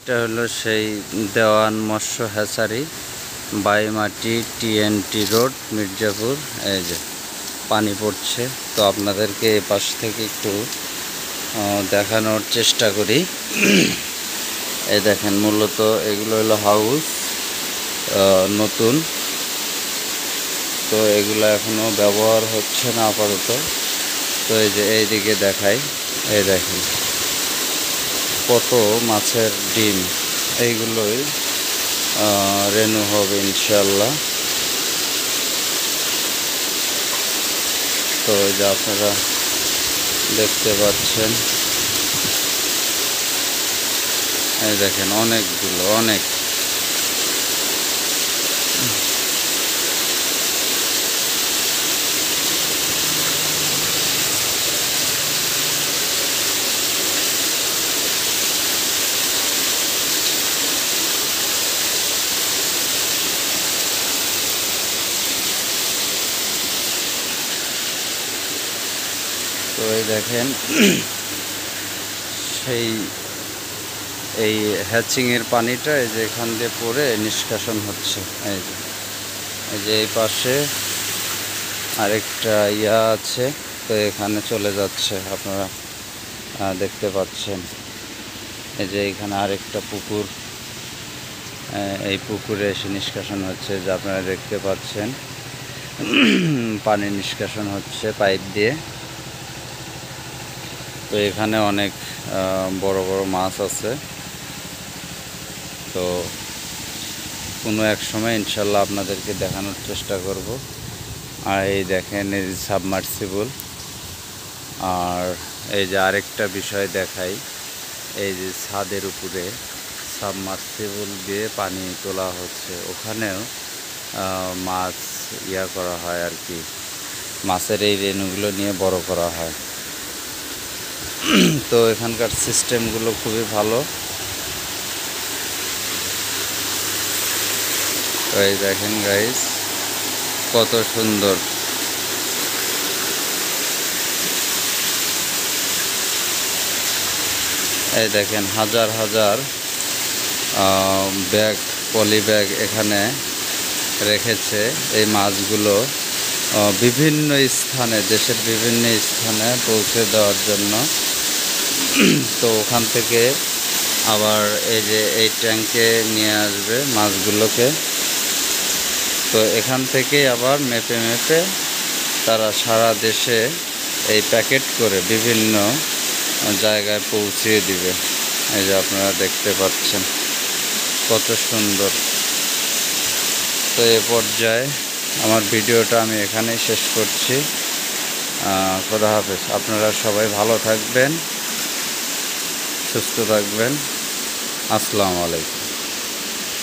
এটা হলো সেই দেওয়ান মৎস্য হ্যাচারি, বাইমাটি TNT রোড, মির্জাপুর। এই যে পানি পড়ছে, তো আপনাদেরকে এই পাশ থেকে একটু দেখানোর চেষ্টা করি। এই দেখেন, মূলত এগুলো হলো হাউস, নতুন, তো এগুলো এখনো ব্যবহার হচ্ছে না আপাতত। তো এই যে এইদিকে দেখাই, এই দেখেন কত মাছের ডিম, এইগুলোই রেনু হবে ইনশাল্লাহ। তো এই যে আপনারা দেখতে পাচ্ছেন, এই দেখেন অনেকগুলো, অনেক। তো এই দেখেন সেই এই হ্যাচিংয়ের পানিটা এই যে এখান দিয়ে পড়ে নিষ্কাশন হচ্ছে। এই যে এই পাশে আরেকটা ইয়া আছে, তো এখানে চলে যাচ্ছে, আপনারা দেখতে পাচ্ছেন। এই যে এখানে আরেকটা পুকুর, এই পুকুরে এসে নিষ্কাশন হচ্ছে, যে আপনারা দেখতে পাচ্ছেন পানি নিষ্কাশন হচ্ছে পাইপ দিয়ে। তো এখানে অনেক বড় বড় মাছ আছে, তো কোনো এক সময় ইনশাল্লাহ আপনাদেরকে দেখানোর চেষ্টা করব। আর এই দেখেন এই সাবমার্সিবল। আর এই যে আরেকটা বিষয় দেখাই, এই যে ছাদের উপরে সাবমার্সিবল দিয়ে পানি তোলা হচ্ছে, ওখানেও মাছ ইয়া করা হয় আর কি, মাছের এই রেণুগুলো নিয়ে বড় করা হয়। তো এখানকার সিস্টেমগুলো খুবই ভালো। তো এই দেখেন গাইস কত সুন্দর। এই দেখেন হাজার হাজার ব্যাগ, পলি ব্যাগ এখানে রেখেছে এই মাছগুলো বিভিন্ন স্থানে, দেশের বিভিন্ন স্থানে পৌঁছে দেওয়ার জন্য। তো ওখান থেকে আবার এই যে এই ট্যাঙ্কে নিয়ে আসবে মাছগুলোকে, তো এখান থেকে আবার মেপে মেপে তারা সারা দেশে এই প্যাকেট করে বিভিন্ন জায়গায় পৌঁছিয়ে দিবে। এই যে আপনারা দেখতে পাচ্ছেন কত সুন্দর। তো এ পর্যায়ে আমার ভিডিওটা আমি এখানেই শেষ করছি। খোদা হাফেজ। আপনারা সবাই ভালো থাকবেন, সুস্থ থাকবেন। আসসালামু আলাইকুম।